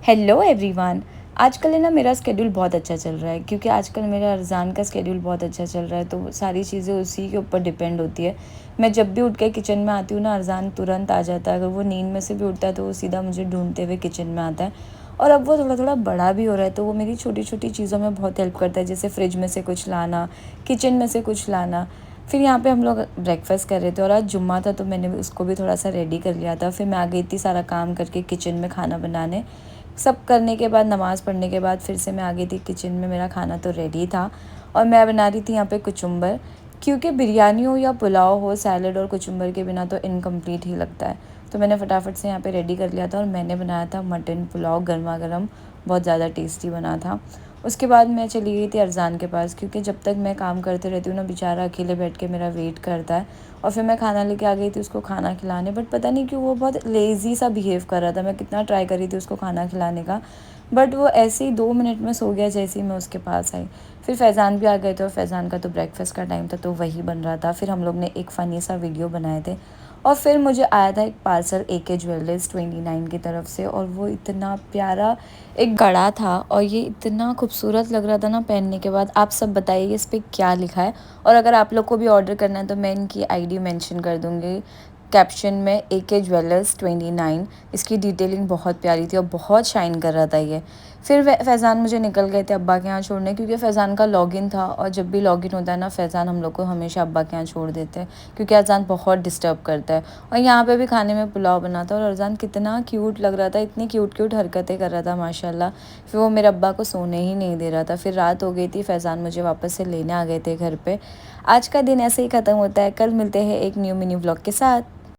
Hello everyone. आजकल है ना मेरा स्केड्यूल बहुत अच्छा चल रहा है क्योंकि आजकल मेरा अरज़ान का स्केड्यूल बहुत अच्छा चल रहा है, तो सारी चीज़ें उसी के ऊपर डिपेंड होती है। मैं जब भी उठ के किचन में आती हूँ ना, अरज़ान तुरंत आ जाता है। अगर वो नींद में से भी उठता है तो वो सीधा मुझे ढूंढते हुए किचन में आता है। और अब वो थोड़ा थोड़ा बड़ा भी हो रहा है, तो वो मेरी छोटी छोटी चीज़ों में बहुत हेल्प करता है, जैसे फ्रिज में से कुछ लाना, किचन में से कुछ लाना। फिर यहाँ पे हम लोग ब्रेकफास्ट कर रहे थे और आज जुम्मा था, तो मैंने उसको भी थोड़ा सा रेडी कर लिया था। फिर मैं आ गई थी सारा काम करके किचन में खाना बनाने। सब करने के बाद, नमाज़ पढ़ने के बाद, फिर से मैं आ गई थी किचन में। मेरा खाना तो रेडी था और मैं बना रही थी यहाँ पे कुचुम्बर, क्योंकि बिरयानी हो या पुलाव हो, सैलड और कुचुम्बर के बिना तो इनकम्प्लीट ही लगता है। तो मैंने फटाफट से यहाँ पे रेडी कर लिया था और मैंने बनाया था मटन पुलाव गर्मा गर्म। बहुत ज़्यादा टेस्टी बना था। उसके बाद मैं चली गई थी अरज़ान के पास, क्योंकि जब तक मैं काम करते रहती हूँ ना, बेचारा अकेले बैठ के मेरा वेट करता है। और फिर मैं खाना लेके आ गई थी उसको खाना खिलाने, बट पता नहीं क्यों वो बहुत लेज़ी सा बिहेव कर रहा था। मैं कितना ट्राई कर रही थी उसको खाना खिलाने का, बट वो ऐसे ही 2 मिनट में सो गया जैसे ही मैं उसके पास आई। फिर फैज़ान भी आ गए थे और फैज़ान का तो ब्रेकफास्ट का टाइम था, तो वही बन रहा था। फिर हम लोग ने एक फ़नी सा वीडियो बनाए थे। और फिर मुझे आया था एक पार्सल AK ज्वेलर्स 29 की तरफ से, और वो इतना प्यारा एक कड़ा था और ये इतना खूबसूरत लग रहा था ना पहनने के बाद। आप सब बताइए इस पे क्या लिखा है। और अगर आप लोग को भी ऑर्डर करना है तो मैं इनकी ID मेंशन कर दूँगी कैप्शन में, AK ज्वेलर्स 29। इसकी डिटेलिंग बहुत प्यारी थी और बहुत शाइन कर रहा था ये। फिर फैज़ान मुझे निकल गए थे अब्बा के यहाँ छोड़ने, क्योंकि फ़ैज़ान का लॉगिन था, और जब भी लॉगिन होता है ना, फ़ैज़ान हम लोग को हमेशा अब्बा के यहाँ छोड़ देते हैं, क्योंकि अरज़ान बहुत डिस्टर्ब करता है। और यहाँ पे भी खाने में पुलाव बना था और अरज़ान कितना क्यूट लग रहा था, इतनी क्यूट क्यूट हरकतें कर रहा था माशाल्लाह। फिर वो मेरे अब्बा को सोने ही नहीं दे रहा था। फिर रात हो गई थी, फैज़ान मुझे वापस से लेने आ गए थे घर पे। आज का दिन ऐसे ही ख़त्म होता है। कल मिलते हैं एक न्यू मिनी व्लॉग के साथ।